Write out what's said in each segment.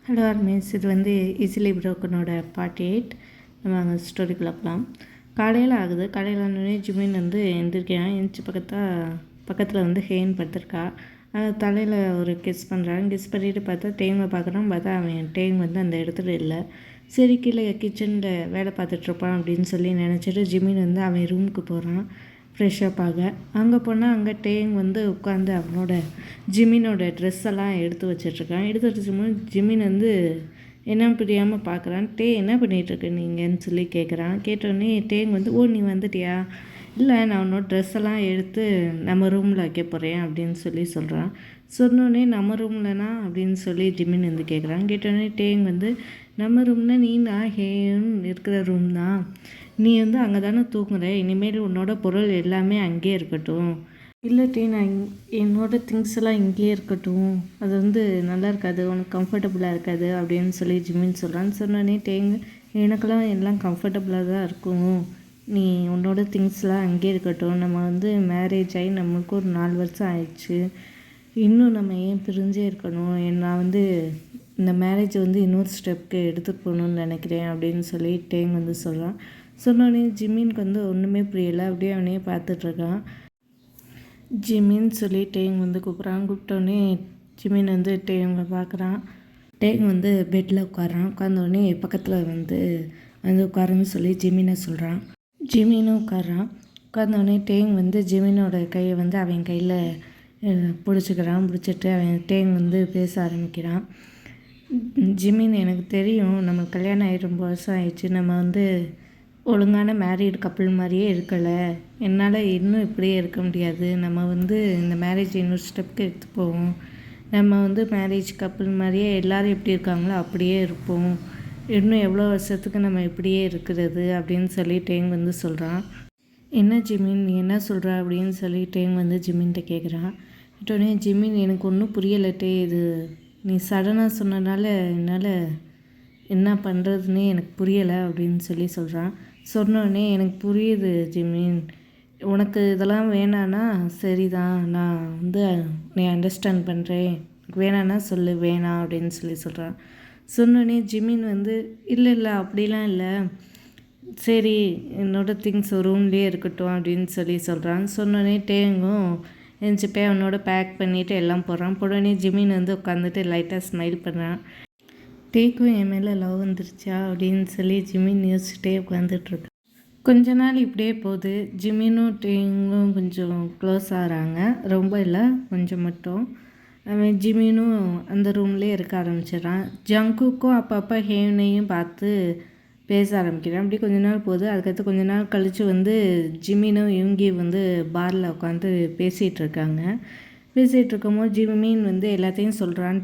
Hello armies, இது easily ப்ரோக்கனோட part 8. நம்ம ஸ்டோரிக்குள்ளே போகலாம். காலையில் ஆகுது. காலையில் ஆனோடனே ஜிமின் எந்திரிக்கிறான். எழுந்திரிச்சி பக்கத்தில் ஹேன் படுத்திருக்கா. தலையில் ஒரு கிஸ் பண்ணுறான். கிஸ் பண்ணிட்டு பார்த்தா டேங்கை பார்க்குறான். பார்த்தா அவன் டேங் அந்த இடத்துல இல்லை. சரி, கீழே கிச்சனில் வேலை பார்த்துட்ருப்பான் அப்படின்னு சொல்லி நினச்சிட்டு ஜிமின் அவன் ரூமுக்கு போகிறான் ஃப்ரெஷ்ஷப் ஆக. அங்கே போனால் அங்கே டேங் உட்காந்து அவனோட ஜிமினோட ட்ரெஸ் எல்லாம் எடுத்து வச்சிட்ருக்கான். எடுத்து வச்சுக்கும்போது ஜிமின் என்ன புரியாமல் பார்க்குறான். என்ன பண்ணிகிட்ருக்கு நீங்கன்னு சொல்லி கேட்குறான். கேட்டோடனே டேங் ஓ நீ வந்துட்டியா? இல்லை, நான் உன்னோட ட்ரெஸ் எல்லாம் எடுத்து நம்ம ரூமில் வைக்க போகிறேன் அப்படின்னு சொல்லி சொல்கிறான். சொன்னோடனே நம்ம ரூம்லனா அப்படின்னு சொல்லி ஜிமின் கேட்குறான். கேட்டோடனே டேங் நம்ம ரூம்னா நீ நான் ஹேன் இருக்கிற ரூம் தான். நீ அங்கே தானே தூங்குற. இனிமேல் உன்னோட பொருள் எல்லாமே அங்கேயே இருக்கட்டும். இல்லாட்டி நான் என்னோடய திங்ஸ் எல்லாம் இங்கேயே இருக்கட்டும். அது நல்லா இருக்காது, உனக்கு கம்ஃபர்டபுளாக இருக்காது அப்படின்னு சொல்லி ஜிமின் சொல்கிறான்னு. சொன்னோடனே டேங் எனக்கெல்லாம் எல்லாம் கம்ஃபர்டபுளாக தான் இருக்கும். நீ உன்னோட திங்ஸ்லாம் அங்கேயே இருக்கட்டும். நம்ம மேரேஜ் ஆகி நம்மளுக்கு ஒரு 4 வருஷம் ஆயிடுச்சு. இன்னும் நம்ம ஏன் பிரிஞ்சே இருக்கணும்? நான் இந்த மேரேஜ் இன்னொரு ஸ்டெப்புக்கு எடுத்துகிட்டு போகணுன்னு நினைக்கிறேன் அப்படின்னு சொல்லி டேங் சொல்கிறான். சொன்னோடனே ஜிமினுக்கு ஒன்றுமே புரியலை. அப்படியே அவனையே பார்த்துட்ருக்கான். ஜிமின் சொல்லி டேங் கூப்பிட்றான். கூப்பிட்டோடனே ஜிமின் டேங்கை பார்க்குறான். டேங் பெட்டில் உட்காரான். உட்காந்தோடனே பக்கத்தில் உட்காருன்னு சொல்லி ஜிமினை சொல்கிறான். ஜிமினும் உட்காரான். உட்காந்தோடனே டேங் ஜிமினோட கையை அவன் கையில் பிடிச்சிக்கிறான். பிடிச்சிட்டு அவன் டேங் பேச ஆரம்பிக்கிறான். ஜிமின், எனக்கு தெரியும் நம்மளுக்கு கல்யாணம் ஆகி ரொம்ப வருஷம் ஆயிடுச்சு. நம்ம ஒழுங்கான மேரீடு கப்புள் மாதிரியே இருக்கலை. என்னால் இன்னும் இப்படியே இருக்க முடியாது. நம்ம இந்த மேரேஜ் இன்னொரு ஸ்டெப்புக்கு எடுத்து போவோம். நம்ம மேரேஜ் கப்புள் மாதிரியே எல்லோரும் எப்படி இருக்காங்களோ அப்படியே இருப்போம். இன்னும் எவ்வளோ வருஷத்துக்கு நம்ம இப்படியே இருக்கிறது அப்படின்னு சொல்லி டேங் சொல்கிறான். என்ன ஜிமின், நீ என்ன சொல்கிற அப்படின்னு சொல்லி டேங் ஜிமின்கிட்ட கேட்குறான். கேட்டோடனே ஜிமின், எனக்கு ஒன்றும் புரியலட்டே. இது நீ சடனாக சொன்னனால என்னால் என்ன பண்ணுறதுன்னே எனக்கு புரியலை அப்படின்னு சொல்லி சொல்கிறான். சொன்னோடனே எனக்கு புரியுது ஜிமின், உனக்கு இதெல்லாம் வேணான்னா சரிதான். நான் நீ அண்டர்ஸ்டாண்ட் பண்ணுறேன். எனக்கு வேணான்னா சொல்லு, வேணாம் அப்படின்னு சொல்லி சொல்கிறான். சொன்னோடனே ஜிமின் இல்லை அப்படிலாம் இல்லை, சரி என்னோடய திங்ஸ் ரூம்லேயே இருக்கட்டும் அப்படின்னு சொல்லி சொல்கிறான். சொன்னோடனே டேங்கும் எந்திரிச்சு அவனோட பேக் பண்ணிவிட்டு எல்லாம் போடுறான். போடனே ஜிமின் உட்காந்துட்டு லைட்டாக ஸ்மைல் பண்ணுறான். டேக்கும் என் மேலே லவ் வந்துருச்சா அப்படின்னு சொல்லி ஜிமின் யோசிச்சுட்டே உட்காந்துட்ருக்கு. கொஞ்ச நாள் இப்படியே போகுது. ஜிமினும் டேங்கும் கொஞ்சம் க்ளோஸ் ஆகிறாங்க. ரொம்ப இல்லை, கொஞ்சம் மட்டும். அவன் ஜிமினும் அந்த ரூம்லேயே இருக்க ஆரம்பிச்சிடறான். ஜங்குக்கும் அப்பப்போ ஹேவனையும் பார்த்து பேச ஆரம்பிக்கிறான். அப்படி கொஞ்ச நாள் போகுது. அதுக்கடுத்து கொஞ்ச நாள் கழித்து ஜிமினும் இவங்கி பாரில் உட்காந்து பேசிகிட்டு இருக்காங்க. பேசிகிட்டு இருக்கும்போது ஜிமின் எல்லாத்தையும் சொல்கிறான்.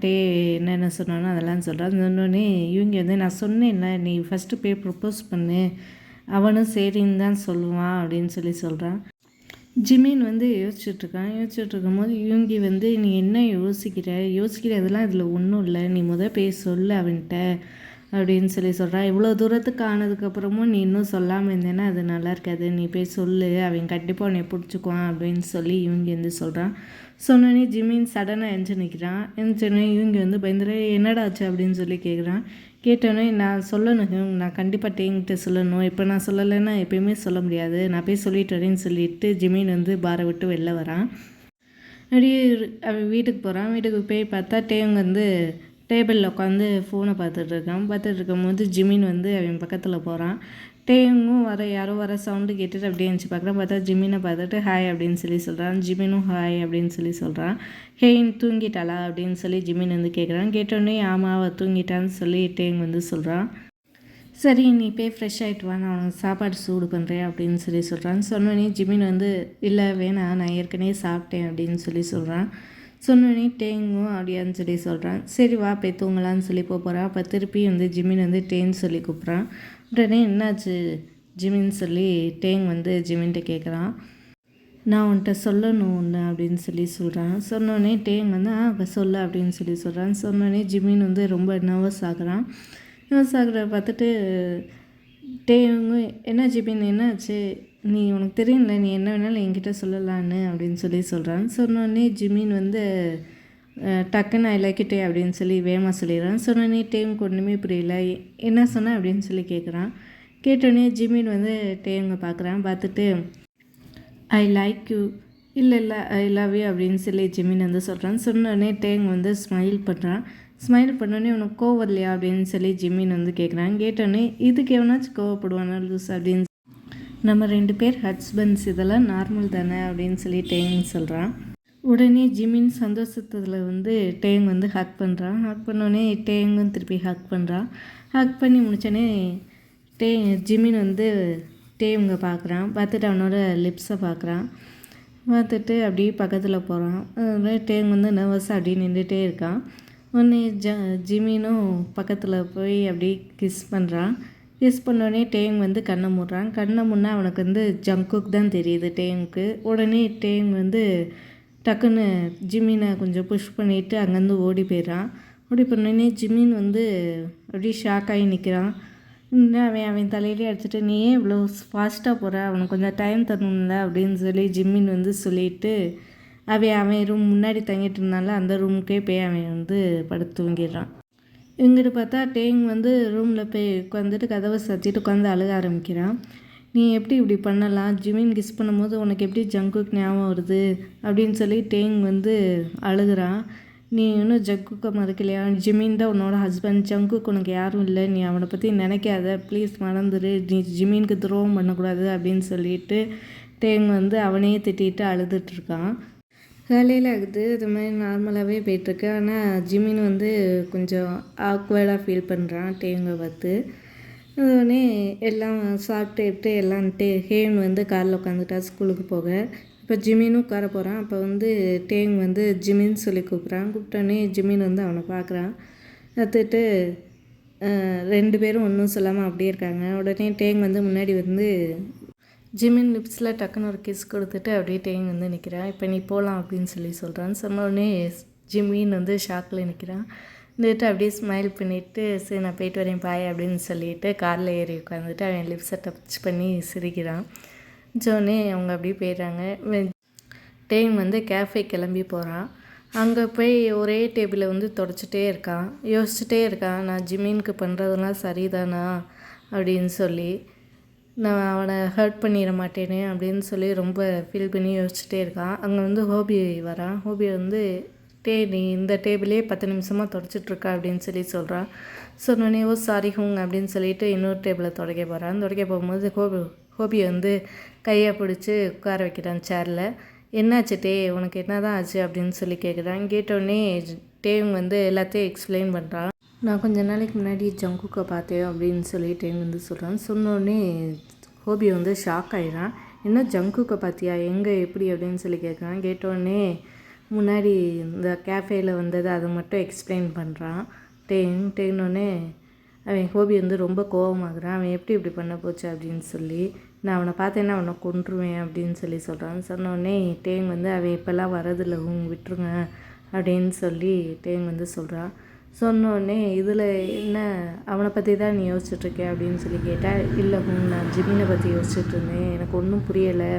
என்னென்ன சொன்னானோ அதெல்லாம் சொல்கிறான். சொன்னோடனே இவங்க நான் சொன்னேன்ல, நீ ஃபஸ்ட்டு போய் ப்ரப்போஸ் பண்ணு, அவனும் சரின்னு தான் சொல்லுவான் அப்படின்னு சொல்லி சொல்கிறான். ஜிமின் யோசிச்சுட்ருக்கான். யோசிச்சுட்டு இருக்கும்போது இவங்கி நீ என்ன யோசிக்கிறதெல்லாம் இதில் ஒன்றும் இல்லை, நீ போய் சொல்லு அவன்கிட்ட அப்படின்னு சொல்லி சொல்கிறான். இவ்வளோ தூரத்துக்கு ஆனதுக்கப்புறமும் நீ இன்னும் சொல்லாமல் இருந்தேன்னா அது நல்லா இருக்காது. நீ போய் சொல்லு, அவன் கண்டிப்பாக உன்னை பிடிச்சிக்குவான் அப்படின்னு சொல்லி இவங்க சொல்கிறான். சொன்னோன்னே ஜிமின் சடனாக எழுந்து நிற்கிறான். எழுந்தோடனே இவங்க பயந்துரு என்னடா ஆச்சு அப்படின்னு சொல்லி கேட்குறான். கேட்டோன்னே நான் சொல்லணும், நான் கண்டிப்பாக டேங்கிட்ட சொல்லணும். இப்போ நான் சொல்லலைன்னா எப்பயுமே சொல்ல முடியாது. நான் போய் சொல்லிட்டு வரேன்னு சொல்லிட்டு ஜிமின் பாரை விட்டு வெளில வரான். அப்படியே அவன் வீட்டுக்கு போகிறான். வீட்டுக்கு போய் பார்த்தா டேங் டேபிளில் உட்காந்து ஃபோனை பார்த்துட்டு இருக்கும்போது ஜிமின் அவன் பக்கத்தில் போகிறான். டேங்கும் யாரோ வர சவுண்டு கேட்டுட்டு அப்படியே இருந்துச்சு பார்க்குறான். பார்த்தா ஜிமினை பார்த்துட்டு ஹாய் அப்படின்னு சொல்லி சொல்கிறான். ஜிமினும் ஹாய் அப்படின்னு சொல்லி சொல்கிறான். ஹேயின் தூங்கிட்டாளா அப்படின்னு சொல்லி ஜிமின் கேட்குறான். கேட்டோடனே ஆமாம் அவள் தூங்கிட்டான்னு சொல்லி டேங் சொல்கிறான். சரி, நீ போய் ஃப்ரெஷ் ஆகிட்டு வா, நான் உனக்கு சாப்பாடு சூடு பண்ணுறேன் அப்படின்னு சொல்லி சொல்கிறான். சொன்னோடனே ஜிமின் இல்லை வேணாம், நான் ஏற்கனவே சாப்பிட்டேன் அப்படின்னு சொல்லி சொல்கிறான். சொன்னோடனே டேங்கும் அப்படியான்னு சொல்லி சொல்கிறான். சரி வா போய் தூங்கலான்னு சொல்லி போகிறான். அப்போ திருப்பி ஜிமின் டேன்னு சொல்லி கூப்பிட்றான். உடனே என்னாச்சு ஜிமின்னு சொல்லி டேங் ஜிமின்கிட்ட கேட்குறான். நான் உன்கிட்ட சொல்லணும் ஒன்று அப்படின்னு சொல்லி சொல்கிறான். சொன்னோடனே டேங் சொல்ல அப்படின்னு சொல்லி சொல்கிறான். சொன்னோடனே ஜிமின் ரொம்ப நர்வஸ் ஆகுறான். நர்வஸ் ஆகிற பார்த்துட்டு டேங்கு என்ன ஜிமின் என்னாச்சு, நீ உனக்கு தெரியும்ல, நீ என்ன வேணாலும் என்கிட்ட சொல்லலான்னு அப்படின்னு சொல்லி சொல்கிறான். சொன்னோடனே ஜிமின் டக்குன்னு ஐ லைக் இட் அப்படின்னு சொல்லி வேகமாக சொல்லிடுறான். சொன்னோடனே டேங்க்கு ஒன்றுமே புரியல. என்ன சொன்ன அப்படின்னு சொல்லி கேட்குறான். கேட்டோடனே ஜிமின் வந்து டேங்க பார்க்குறான். பார்த்துட்டு ஐ லைக் யூ இல்லை ஐ லவ் யூ அப்படின்னு சொல்லி ஜிமின் வந்து சொல்கிறான். சொன்னோடனே டேங் வந்து ஸ்மைல் பண்ணுறான். ஸ்மைல் பண்ணோடனே உனக்கு கோவம் இல்லையா அப்படின்னு சொல்லி ஜிமின் வந்து கேட்குறான். கேட்டோடனே இதுக்கு எவனாச்சும் கோவப்படுவானா லூஸ் அப்படின்னு, நம்ம 2 பேர் ஹஸ்பண்ட்ஸ், இதெல்லாம் நார்மல் தானே அப்படின்னு சொல்லி டேங் சொல்கிறான். உடனே ஜிமின் சந்தோஷத்தில் வந்து டேங் வந்து ஹக் பண்ணுறான். ஹக் பண்ணோடனே டேங்கும் திருப்பி ஹக் பண்ணுறான். ஹக் பண்ணி முடித்தோடனே ஜிமின் வந்து டேங்க பார்க்குறான். பார்த்துட்டு அவனோட லிப்ஸை பார்க்குறான். பார்த்துட்டு அப்படியே பக்கத்தில் போகிறான். டேங் வந்து நர்வஸாக அப்படியே நின்றுட்டே இருக்கான். உடனே ஜிமினும் பக்கத்தில் போய் அப்படியே கிஸ் பண்ணுறான். கிஸ் பண்ணோடனே டேங் வந்து கண்ணை மூடுறான். கண்ணை முன்னே அவனுக்கு வந்து ஜங்குக் தான் தெரியுது டேங்க்கு. உடனே டேங் வந்து டக்குன்னு ஜிமினை கொஞ்சம் புஷ் பண்ணிவிட்டு அங்கேருந்து ஓடி போயிடுறான். ஓடி பண்ணோடனே ஜிமின் வந்து அப்படியே ஷாக் ஆகி நிற்கிறான். அவன் தலையிலே அடிச்சுட்டு நீ ஏன் இவ்வளோ ஃபாஸ்ட்டாக போகிற, அவனுக்கு கொஞ்சம் டைம் தரணும்ல அப்படின்னு சொல்லி ஜிமின் வந்து சொல்லிவிட்டு அவன் ரூம் முன்னாடி தங்கிட்டு இருந்தால அந்த ரூமுக்கே போய் அவன் வந்து படுத்து தூங்கிடுறான். இங்கிட்டு பார்த்தா டேங் வந்து ரூமில் போய் உட்காந்துட்டு கதவை சாத்திட்டு உட்காந்து அழுக ஆரம்பிக்கிறான். நீ எப்படி இப்படி பண்ணலாம், ஜிமின் கிஸ் பண்ணும்போது உனக்கு எப்படி ஜங்குக் ஞாபகம் வருது அப்படின்னு சொல்லி டேங் வந்து அழுகிறான். நீ இன்னும் ஜங்குக்கை மறக்கலையா, ஜிமின் தான் உன்னோட ஹஸ்பண்ட், ஜங்குக் உனக்கு யாரும் இல்லை, நீ அவனை பற்றி நினைக்காத, ப்ளீஸ் மறந்துடு, நீ ஜிமினுக்கு துரோகம் பண்ணக்கூடாது அப்படின்னு சொல்லிட்டு டேங் வந்து அவனையே திட்டிகிட்டு அழுதுட்ருக்கான். காலையில் ஆகுது. அது மாதிரி நார்மலாகவே போயிட்டுருக்கு. ஆனால் ஜிமின் வந்து கொஞ்சம் ஆக்வர்டாக ஃபீல் பண்ணுறான் டேங்கை பார்த்து. உடனே எல்லாம் சாப்பிட்டு எல்லாம் ஹேன் வந்து காரில் உட்காந்துட்டா ஸ்கூலுக்கு போக. இப்போ ஜிமினும் உட்கார போகிறான். அப்போ வந்து டேங் வந்து ஜிமின் சொல்லி கூப்பிட்றான். கூப்பிட்டோன்னே ஜிமின் வந்து அவனை பார்க்குறான். பார்த்துட்டு 2 பேரும் ஒன்றும் சொல்லாமல் அப்படியே இருக்காங்க. உடனே டேங் வந்து முன்னாடி வந்து ஜிமின் லிப்ஸில் டக்குன்னு ஒரு கிஸ் கொடுத்துட்டு அப்படியே டேங் வந்து நிற்கிறான். இப்போ நீ போகலாம் அப்படின்னு சொல்லி சொல்கிறான். சொன்னோடனே ஜிமின் வந்து ஷாக்கில் நிற்கிறான். இருந்துட்டு அப்படியே ஸ்மைல் பண்ணிவிட்டு சரி நான் போயிட்டு வரேன் பாய் அப்படின்னு சொல்லிவிட்டு காரில் ஏறி உட்காந்துட்டு அவன் லிப்ஸை டச் பண்ணி சிரிக்கிறான். ஜோனே அவங்க அப்படியே போயிடுறாங்க. டேங் வந்து கேஃபே கிளம்பி போகிறான். அங்கே போய் ஒரே டேபிளை வந்து தொடச்சிட்டே இருக்கான். யோசிச்சுட்டே இருக்கான், நான் ஜிமினுக்கு பண்ணுறதெல்லாம் சரிதானா அப்படின்னு சொல்லி, நான் அவனை ஹர்ட் பண்ணிட மாட்டேனே அப்படின்னு சொல்லி ரொம்ப ஃபீல் பண்ணி யோசிச்சுட்டே இருக்கான். அங்கே வந்து ஹோபி வரான். ஹோபி வந்து நீ இந்த டேபிளே 10 நிமிஷமாக தொடச்சிட்ருக்கா அப்படின்னு சொல்லி சொல்கிறான். சொன்னோடனே ஓ சாரி ஹூங் அப்படின்னு சொல்லிட்டு இன்னொரு டேபிளை துடைக்க போகிறான். துடைக்க போகும்போது ஹோபியை வந்து கையை பிடிச்சி உட்கார வைக்கிறான் சேரில். என்னாச்சு உனக்கு என்ன தான் ஆச்சு அப்படின்னு சொல்லி கேட்குறான். கேட்டோடனே டேங் வந்து எல்லாத்தையும் எக்ஸ்பிளைன் பண்ணுறான். நான் கொஞ்ச நாளைக்கு முன்னாடி ஜங்குக்கை பார்த்தேன் அப்படின்னு சொல்லி டேங் வந்து சொல்கிறான். சொன்னோடனே ஹோபி வந்து ஷாக் ஆகிடான். என்ன ஜங்குக்கை பார்த்தியா, எங்கே எப்படி அப்படின்னு சொல்லி கேட்குறான். கேட்டோடனே முன்னாடி இந்த கேஃபேயில் வந்தது அதை மட்டும் எக்ஸ்பிளைன் பண்ணுறான். டேங்னோடனே அவன் ஹோபி வந்து ரொம்ப கோபமாகறான். அவன் எப்படி இப்படி பண்ண போச்சு அப்படின்னு சொல்லி, நான் அவனை பார்த்தேன்னா அவனை கொன்றுவேன் அப்படின்னு சொல்லி சொல்கிறான். சொன்னோடனே டேங் வந்து அவன் இப்போல்லாம் வரதில்லை விட்டுருங்க அப்படின்னு சொல்லி டேங் வந்து சொல்கிறான். சொன்னோடனே இதில் என்ன அவனை பற்றி தான் நீ யோசிச்சுட்ருக்கே அப்படின்னு சொல்லி கேட்டால், இல்லை நான் ஜிமினை பற்றி யோசிச்சுட்ருந்தேன், எனக்கு ஒன்றும் புரியலை,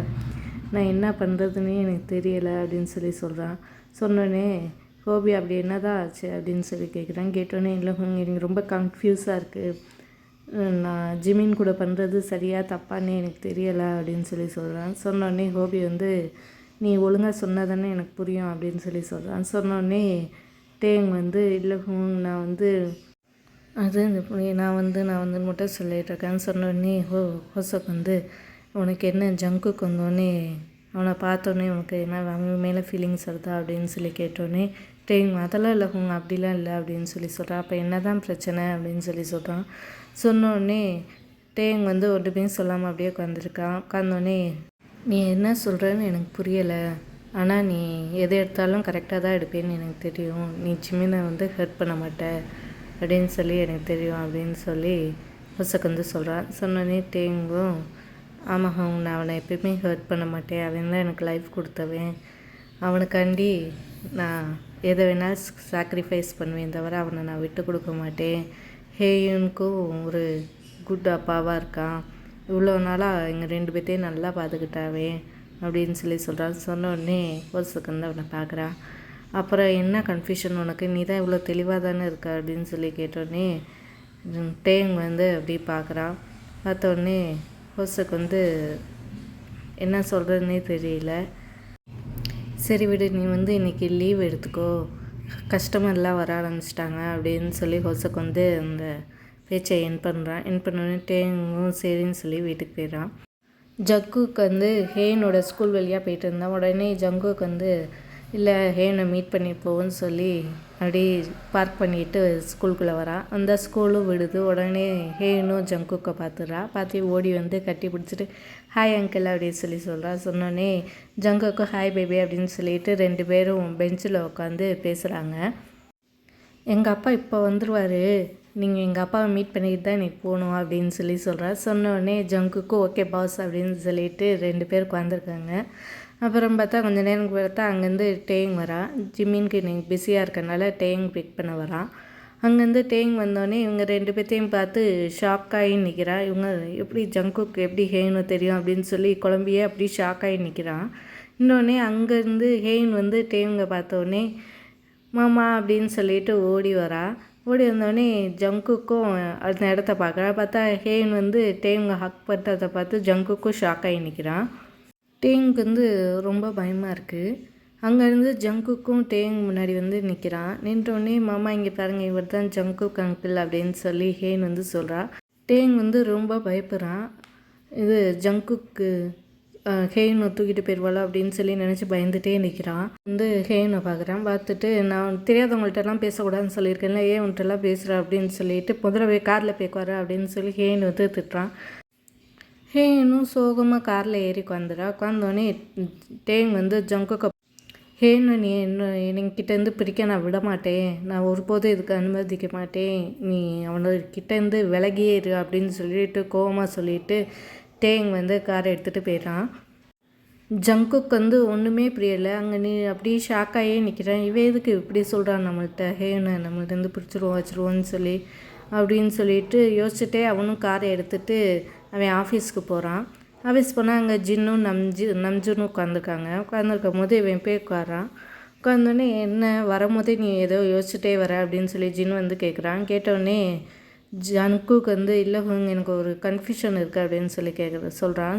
நான் என்ன பண்ணுறதுன்னே எனக்கு தெரியலை அப்படின்னு சொல்லி சொல்கிறான். சொன்னோடனே ஹோபி அப்படி என்ன தான் ஆச்சு அப்படின்னு சொல்லி கேட்குறான். கேட்டோடனே இல்லை எனக்கு ரொம்ப கன்ஃபியூஸாக இருக்குது, நான் ஜிமின் கூட பண்ணுறது சரியாக தப்பானே எனக்கு தெரியலை அப்படின்னு சொல்லி சொல்கிறான். சொன்னோடனே ஹோபி வந்து நீ ஒழுங்காக சொன்னதானே எனக்கு புரியும் அப்படின்னு சொல்லி சொல்கிறான். சொன்னோடனே டேங் வந்து இல்லை நான் வந்து அது நான் வந்து மட்டும் சொல்லிகிட்ருக்கேன்னு சொன்னோடனே ஹோசக் வந்து உனக்கு என்ன ஜங்குக்கு வந்தோடனே அவனை பார்த்தோன்னே உனக்கு என்ன அவன் மேலே ஃபீலிங்ஸ் வருதா அப்படின்னு சொல்லி கேட்டோடனே டேங் அதெல்லாம் இல்லை அப்படிலாம் இல்லை அப்படின்னு சொல்லி சொல்கிறான். அப்போ என்ன தான் பிரச்சனை அப்படின்னு சொல்லி சொல்கிறான். சொன்னோடனே டேங் வந்து ஒன்றுமே சொல்லாமல் அப்படியே உட்காந்துருக்கான். உட்காந்தோடனே நீ என்ன சொல்கிறேன்னு எனக்கு புரியலை, ஆனால் நீ எதை எடுத்தாலும் கரெக்டாக தான் எடுப்பேன்னு எனக்கு தெரியும், நீ ஜிமினை வந்து ஹர்ட் பண்ண மாட்ட அப்படின்னு சொல்லி எனக்கு தெரியும் அப்படின்னு சொல்லி ஹொசக் வந்து சொல்கிறான். சொன்னோடனே டேங்கும் ஆமாம் நான் அவனை எப்பயுமே ஹர்ட் பண்ண மாட்டேன், அவன் தான் எனக்கு லைஃப் கொடுத்தவன், அவனுக்காண்டி நான் எதை வேணாலும் சாக்ரிஃபைஸ் பண்ணுவேன் தவிர அவனை நான் விட்டு கொடுக்க மாட்டேன், ஹேயுனுக்கும் ஒரு குட் அப்பாவாக இருக்கான், இவ்வளோ நாளாக எங்கள் 2 பேர்த்தையும் நல்லா பார்த்துக்கிட்டாவே அப்படின்னு சொல்லி சொல்கிறான். சொன்னோடனே ஹோசக் வந்து அவனை பார்க்குறான். அப்புறம் என்ன கன்ஃபியூஷன் உனக்கு, நீ தான் இவ்வளோ தெளிவாக தானே இருக்க அப்படின்னு சொல்லி கேட்டோடனே டேங் வந்து அப்படி பார்க்குறான். பார்த்தோடனே ஹோஸ்டுக்கு வந்து என்ன சொல்கிறதுனே தெரியல. சரி விடு, நீ வந்து இன்றைக்கி லீவ் எடுத்துக்கோ, கஸ்டமர்லாம் வர ஆரம்பிச்சிட்டாங்க அப்படின்னு சொல்லி ஹோஸ்டுக்கு வந்து அந்த பேச்சை என் பண்ணோடனே டேங்கும் சரின்னு சொல்லி வீட்டுக்கு போயிடறான். ஜங்குக்கு வந்து ஹேனோட ஸ்கூல் வழியாக போயிட்டு இருந்தான். உடனே ஜங்குக்கு வந்து இல்லை ஹேனை மீட் பண்ணி போவோன்னு சொல்லி அப்படி பார்க் பண்ணிவிட்டு ஸ்கூலுக்குள்ளே வரான். அந்த ஸ்கூலும் விடுது. உடனே ஹேனும் ஜங்குக்கை பார்த்து ஓடி வந்து கட்டி பிடிச்சிட்டு ஹாய் அங்கிள் அப்படின்னு சொல்லி சொன்னோடனே ஜங்குக்கு ஹாய் பேபி அப்படின்னு சொல்லிட்டு 2 பேரும் பெஞ்சில் உட்காந்து பேசுகிறாங்க. எங்கள் அப்பா இப்போ வந்துடுவார், நீங்கள் எங்கள் அப்பாவை மீட் பண்ணிக்கிட்டு தான் இன்றைக்கி போகணும் அப்படின்னு சொல்லி சொன்னோடனே ஜங்குக்கும் ஓகே பாஸ் அப்படின்னு சொல்லிட்டு 2 பேர் உட்காந்துருக்காங்க. அப்புறம் பார்த்தா கொஞ்சம் நேரம் பார்த்தா அங்கேருந்து டேங் வரான். ஜிம்மின்க்கு இன்றைக்கி பிஸியாக இருக்கனால டேங் பிக் பண்ண வரான். அங்கேருந்து டேங் வந்தோடனே இவங்க 2 பேர்த்தையும் பார்த்து ஷாக்காகி நிற்கிறான். இவங்க எப்படி ஜங்குக்கு எப்படி ஹேனு தெரியும் அப்படின்னு சொல்லி குழம்பியே அப்படி ஷாக்காகி நிற்கிறான். இன்னொன்னே அங்கேருந்து ஹேன் வந்து டேங்கை பார்த்தோடனே மாமா அப்படின்னு சொல்லிட்டு ஓடி வந்தோடனே ஜங்குக்கும் அந்த இடத்த பார்த்தா ஹேன் வந்து டேங்கை ஹக் பண்ணுறதை பார்த்து ஜங்குக்கும் ஷாக்காகி நிற்கிறான். டேங்க்கு வந்து ரொம்ப பயமாக இருக்குது. அங்கேருந்து ஜங்குக்கும் டேங் முன்னாடி வந்து நிற்கிறான். நின்றோடனே மாமா இங்கே பாருங்கள், இவர் தான் ஜங்குக் அங்கிள் அப்படின்னு சொல்லி ஹேன் வந்து சொல்கிறா. டேங் வந்து ரொம்ப பயப்படுறான். இது ஜங்குக்கு ஹேனை தூக்கிட்டு போயிடுவாளோ அப்படின்னு சொல்லி நினச்சி பயந்துகிட்டே நிற்கிறான். வந்து ஹேனை பார்த்துட்டு நான் தெரியாதவங்கள்ட்டெல்லாம் பேசக்கூடாதுன்னு சொல்லியிருக்கேன்ல, ஏன் உன்ட்டெல்லாம் பேசுகிறா அப்படின்னு சொல்லிட்டு முதல்ல காரில் போய்க்குவாரு அப்படின்னு சொல்லி ஹேன் வந்து திட்டுறான். ஹேனும் சோகமாக காரில் ஏறி உட்காந்தோடனே டேங் வந்து ஜங்குக்கு ஹேனு நீ என்கிட்டேருந்து பிரிக்க நான் விட மாட்டேன், நான் ஒருபோதும் இதுக்கு அனுமதிக்க மாட்டேன், நீ அவனக்கிட்டேருந்து விலகியே இரு அப்படின்னு சொல்லிட்டு கோவமாக சொல்லிட்டு டேங் வந்து காரை எடுத்துகிட்டு போயிடறான். ஜங்குக்கு வந்து ஒன்றுமே புரியலை. அங்கே நீ அப்படியே ஷாக்காகவே நிற்கிறான். இவன் எதுக்கு இப்படி சொல்கிறான் நம்மள்கிட்ட, ஹேனை நம்மள்கிட்டருந்து வச்சுருவோன்னு சொல்லி அப்படின்னு சொல்லிட்டு யோசிச்சுட்டே அவனும் காரை எடுத்துகிட்டு அவன் ஆஃபீஸ்க்கு போகிறான். ஆஃபீஸ் போனால் அங்கே ஜின்னும் நம்ஜுன்னு உட்காந்துருக்கும் போது இவன் போய் உட்காந்தோடனே என்ன வரும்போதே நீ ஏதோ யோசிச்சுட்டே வர அப்படின்னு சொல்லி ஜின் வந்து கேட்குறான். கேட்டோடனே ஜங்குக்கு வந்து இல்லை எனக்கு ஒரு கன்ஃபியூஷன் இருக்குது அப்படின்னு சொல்லி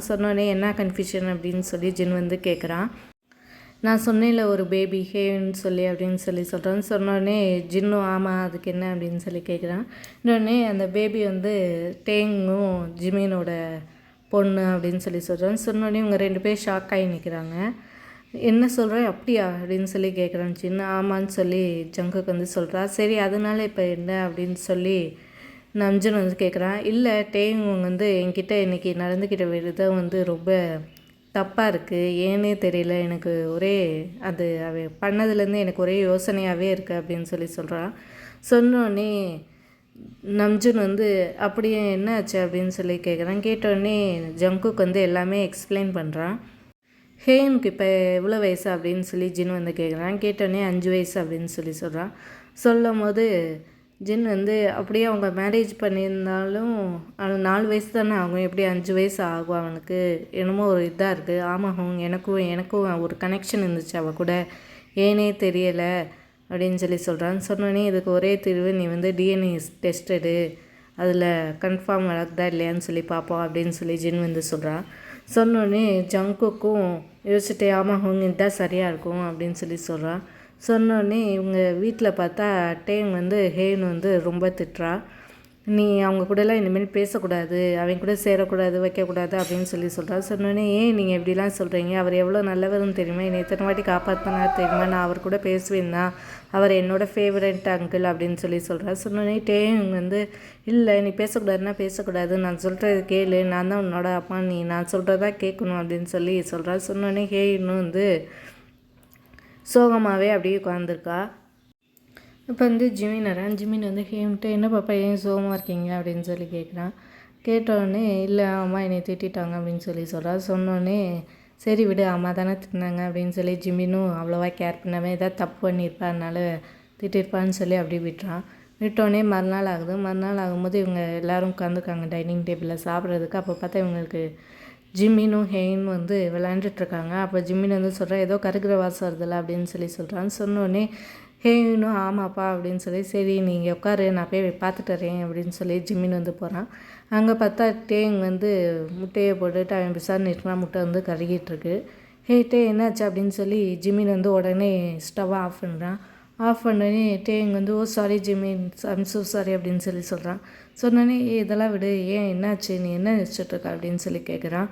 சொன்னோடனே என்ன கன்ஃபியூஷன் அப்படின்னு சொல்லி ஜின் வந்து கேட்குறான். நான் சொன்னேன்ல ஒரு பேபி ஹேன்னு சொல்லி அப்படின்னு சொல்லி சொன்னோடனே ஜின்னும் ஆமாம் அதுக்கு என்ன அப்படின்னு சொல்லி கேட்குறான். இன்னொன்னே அந்த பேபி வந்து டேங்கும் ஜிமினோட பொண்ணு அப்படின்னு சொல்லி சொன்னோடனே இவங்க 2 பேர் ஷாக் ஆகி நிற்கிறாங்க. என்ன சொல்கிறேன் அப்படியா அப்படின்னு சொல்லி கேட்குறான் சின்ன. ஆமான்னு சொல்லி ஜங்குக்கு வந்து சொல்கிறா. சரி அதனால இப்போ என்ன அப்படின்னு சொல்லி நம்ஜன் வந்து கேட்குறான். இல்லை டேங் வந்து என்கிட்ட இன்றைக்கி நடந்துக்கிட்ட விதம் வந்து ரொம்ப தப்பாக இருக்குது, ஏன்னே தெரியல, எனக்கு ஒரே அது அவ பண்ணதுலேருந்து எனக்கு ஒரே யோசனையாகவே இருக்குது அப்படின்னு சொல்லி சொன்னோடனே நம்ஜுன் வந்து அப்படியே என்ன ஆச்சு அப்படின்னு சொல்லி கேட்குறான். கேட்டோடனே ஜங்குக்கு வந்து எல்லாமே எக்ஸ்பிளைன் பண்ணுறான். ஹேனுக்கு இப்போ எவ்வளோ வயசு அப்படின்னு சொல்லி ஜின் வந்து கேட்குறான். கேட்டோடனே 5 வயசு அப்படின்னு சொல்லி சொல்லும் போது ஜின் வந்து அப்படியே அவங்க மேரேஜ் பண்ணியிருந்தாலும் 4 வயசு தானே ஆகும், எப்படி 5 வயசு ஆகும் அவனுக்கு, என்னமோ ஒரு இதாக இருக்குது. ஆமாம் எனக்கும் ஒரு கனெக்ஷன் இருந்துச்சு அவள் கூட, ஏனே தெரியலை அப்படின்னு சொல்லி சொன்னோடனே இதுக்கு ஒரே தீர்வு, நீ வந்து டிஎன்ஏ டெஸ்ட் எடு, அதில் கன்ஃபார்ம் வளர்க்குதா இல்லையான்னு சொல்லி பார்ப்போம் அப்படின்னு சொல்லி ஜின் வந்து சொன்னோடனே ஜங்குக்கும் யோசிச்சுட்டே ஆமாம் இதுதான் சரியாக இருக்கும் அப்படின்னு சொல்லி சொன்னோடனே இவங்க வீட்டில் பார்த்தா டேங் வந்து ஹேன் வந்து ரொம்ப திட்டுறா. நீ அவங்க கூடலாம் இனிமேல் பேசக்கூடாது, அவங்க கூட சேரக்கூடாது வைக்கக்கூடாது அப்படின்னு சொல்லி சொன்னோடனே ஏன் நீங்கள் எப்படிலாம் சொல்கிறீங்க, அவர் எவ்வளோ நல்லவர்னு தெரியுமா, என்னை எத்தனை வாட்டி காப்பாற்றினா தெரியுமா, நான் அவர் கூட பேசுவேன் தான், அவர் என்னோடய ஃபேவரட் அங்கிள் அப்படின்னு சொல்லி சொன்னோடனே டேங் வந்து இல்லை நீ பேசக்கூடாதுன்னா பேசக்கூடாது, நான் சொல்கிறது கேளு, நான் தான் உன்னோட அப்பா, நீ நான் சொல்கிறதா கேட்கணும் அப்படின்னு சொல்லி சொன்னோடனே இன்னும் வந்து சோகமாகவே அப்படியே உட்காந்துருக்கா. இப்போ வந்து ஜிமின் வந்து ஹேம்கிட்ட என்ன பாப்பா ஏன் சோகமாக இருக்கீங்க அப்படின்னு சொல்லி கேட்குறான். கேட்டோடனே இல்லை அம்மா என்னை திட்டாங்க அப்படின்னு சொல்லி சொன்னோடனே சரி விடு அம்மா தானே திட்டினாங்க அப்படின்னு சொல்லி ஜிமினும் அவ்வளோவா கேர் பண்ணாமல் ஏதாவது தப்பு பண்ணியிருப்பா அதனால திட்டிருப்பான்னு சொல்லி அப்படியே விட்டோடனே மறுநாள் ஆகும்போது இவங்க எல்லோரும் உட்காந்துருக்காங்க டைனிங் டேபிளில் சாப்பிட்றதுக்கு. அப்போ பார்த்தா இவங்களுக்கு ஜிம்மினும் ஹேயும் வந்து விளையாண்டுட்ருக்காங்க. அப்போ ஜிம்மின் வந்து சொல்கிறான், ஏதோ கருகிற வாசம் வருதில்ல அப்படின்னு சொல்கிறான்னு சொன்னோடனே ஹேயும் ஆமாப்பா அப்படின்னு சொல்லி, சரி நீங்கள் உட்காரு நான் போய் பார்த்துட்டு வரேன் அப்படின்னு சொல்லி ஜிம்மின் வந்து போகிறான். அங்கே பார்த்தா டேங் வந்து முட்டையை போட்டுட்டு அவன் விசாரணைட்டுனா முட்டை வந்து கருகிட்டுருக்கு. டே என்னாச்சு அப்படின்னு சொல்லி ஜிம்மின் வந்து உடனே ஸ்டவ்வை ஆஃப் பண்ணுறான். ஆஃப் பண்ணோடனே டேங் வந்து ஓ சாரி ஜிம்மின் ஐம் ஸோ சாரி அப்படின்னு சொல்லி சொல்கிறான். சொன்னோடனே இதெல்லாம் விடு, ஏன் என்னாச்சு, நீ என்ன நினச்சிட்ருக்க அப்படின்னு சொல்லி கேட்குறான்.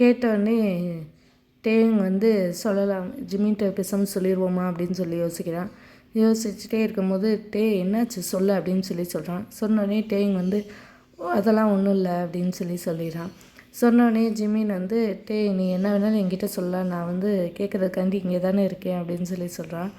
கேட்டோடனே டேங் வந்து சொல்லலாம், ஜிம்மின்கிட்ட பேசாமல் சொல்லிடுவோமா அப்படின்னு சொல்லி யோசிக்கிறான். யோசிச்சுட்டே இருக்கும்போது என்னாச்சு சொல்லு அப்படின்னு சொல்லி சொல்கிறான். சொன்னோடனே டேங் வந்து அதெல்லாம் ஒன்றும் இல்லை அப்படின்னு சொல்லி சொல்லிடுறான். சொன்னோடனே ஜிம்மின் வந்து நீ என்ன வேணாலும் என்கிட்ட சொல்ல, நான் வந்து கேட்குறதுக்காண்டி இங்கே தானே இருக்கேன் அப்படின்னு சொல்லி சொல்கிறான்.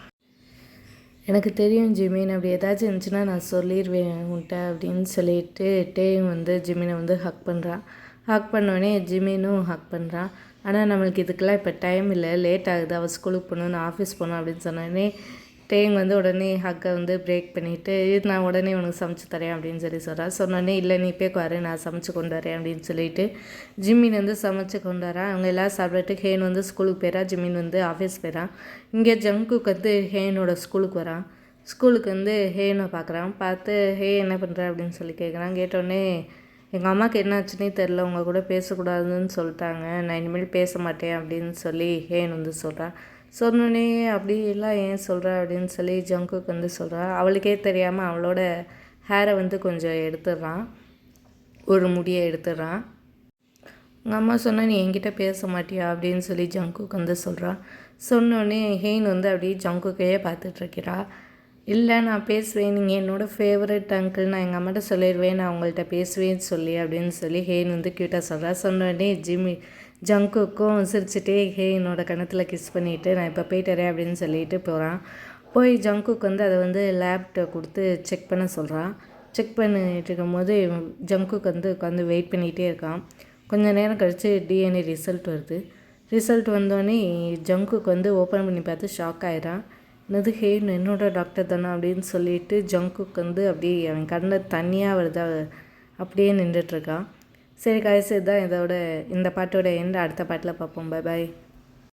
எனக்கு தெரியும் ஜிம்மின், அப்படி ஏதாச்சும் இருந்துச்சுன்னா நான் சொல்லிடுவேன் உன்ட்ட அப்படின்னு சொல்லிட்டு டேயும் வந்து ஜிம்மினை வந்து ஹக் பண்ணுறான். ஹக் பண்ணோடனே ஜிம்மினும் ஹக் பண்ணுறான். ஆனால் நம்மளுக்கு இதுக்கெல்லாம் இப்போ டைம் இல்லை, லேட் ஆகுது, அவள் ஸ்கூலுக்கு போகணும், நான் ஆஃபீஸ் போகணும் அப்படின்னு சொன்னோடனே டேங் வந்து உடனே ஹக்கை வந்து பிரேக் பண்ணிவிட்டு நான் உடனே உனக்கு சமைச்சு தரேன் அப்படின்னு சொல்லி சொல்கிறான். சொன்னோடனே இல்லை நீ போய் உட்காரு, நான் சமைச்சு கொண்டு வரேன் அப்படின்னு சொல்லிட்டு ஜிம்மின் வந்து சமைச்சு கொண்டு வரான். அவங்க எல்லாம் சாப்பிட்டுட்டு ஹேன் வந்து ஸ்கூலுக்கு போயிடறான், ஜிம்மின் வந்து ஆஃபீஸ் போயிடறான். இங்கே ஜங்குக்கு வந்து ஹேனோட ஸ்கூலுக்கு வரான். ஸ்கூலுக்கு வந்து ஹேனை பார்க்குறான். பார்த்து என்ன பண்ணுற அப்படின்னு சொல்லி கேட்குறான். கேட்டோடனே எங்கள் அம்மாவுக்கு என்ன ஆச்சுன்னே தெரில, உங்கள் கூட பேசக்கூடாதுன்னு சொல்லிட்டாங்க, நான் இனிமேல் பேச மாட்டேன் அப்படின்னு சொல்லி ஹேன் வந்து சொல்கிறான். சொன்னோடனே அப்படி எல்லாம் ஏன் சொல்கிற அப்படின்னு சொல்லி ஜங்குக்கு வந்து சொல்கிறான். அவளுக்கே தெரியாமல் அவளோட ஹேரை வந்து கொஞ்சம் எடுத்துடுறான், ஒரு முடியை எடுத்துடுறான். உங்கள் அம்மா சொன்னால் நீ என்கிட்ட பேச மாட்டியா அப்படின்னு சொல்லி ஜங்குக்கு வந்து சொல்கிறான். சொன்னோடனே ஹெயின் வந்து அப்படியே ஜங்குக்கையே பார்த்துட்ருக்கிறா. இல்லை நான் பேசுவேன், நீங்கள் என்னோடய ஃபேவரட் அங்கிள், நான் எங்கள் அம்மாட்ட சொல்லிடுவேன், நான் உங்கள்கிட்ட பேசுவேன்னு சொல்லி அப்படின்னு சொல்லி ஹெயின் வந்து க்யூட்டாக சொல்கிறா. சொன்னோடனே ஜங்குக்கும் சிரிச்சுட்டே ஹேனோட கணத்தில் கிஸ் பண்ணிவிட்டு நான் இப்போ போயிட்டுறேன் அப்படின்னு சொல்லிட்டு போகிறான். போய் ஜங்குக்கு வந்து அதை வந்து லேப்கிட்ட கொடுத்து செக் பண்ண சொல்கிறான். செக் பண்ணிட்டு இருக்கும்போது ஜங்குக்கு வந்து உட்காந்து வெயிட் பண்ணிகிட்டே இருக்கான். கொஞ்சம் நேரம் கழித்து டிஎன்ஏ ரிசல்ட் வருது. ரிசல்ட் வந்தோடனே ஜங்குக்கு வந்து ஓப்பன் பண்ணி பார்த்து ஷாக் ஆகிடான். என்னது ஹேன் என்னோட டாக்டர் தானே அப்படின்னு சொல்லிட்டு ஜங்குக்கு வந்து அப்படியே அவன் கண்ணில் தண்ணியாக வருதா அப்படியே நின்றுட்டுருக்கான். சரி, கடைசி தான் இதோட இந்த பாட்டோட எண்ட். அடுத்த பாட்டில் பார்ப்போம். Bye bye.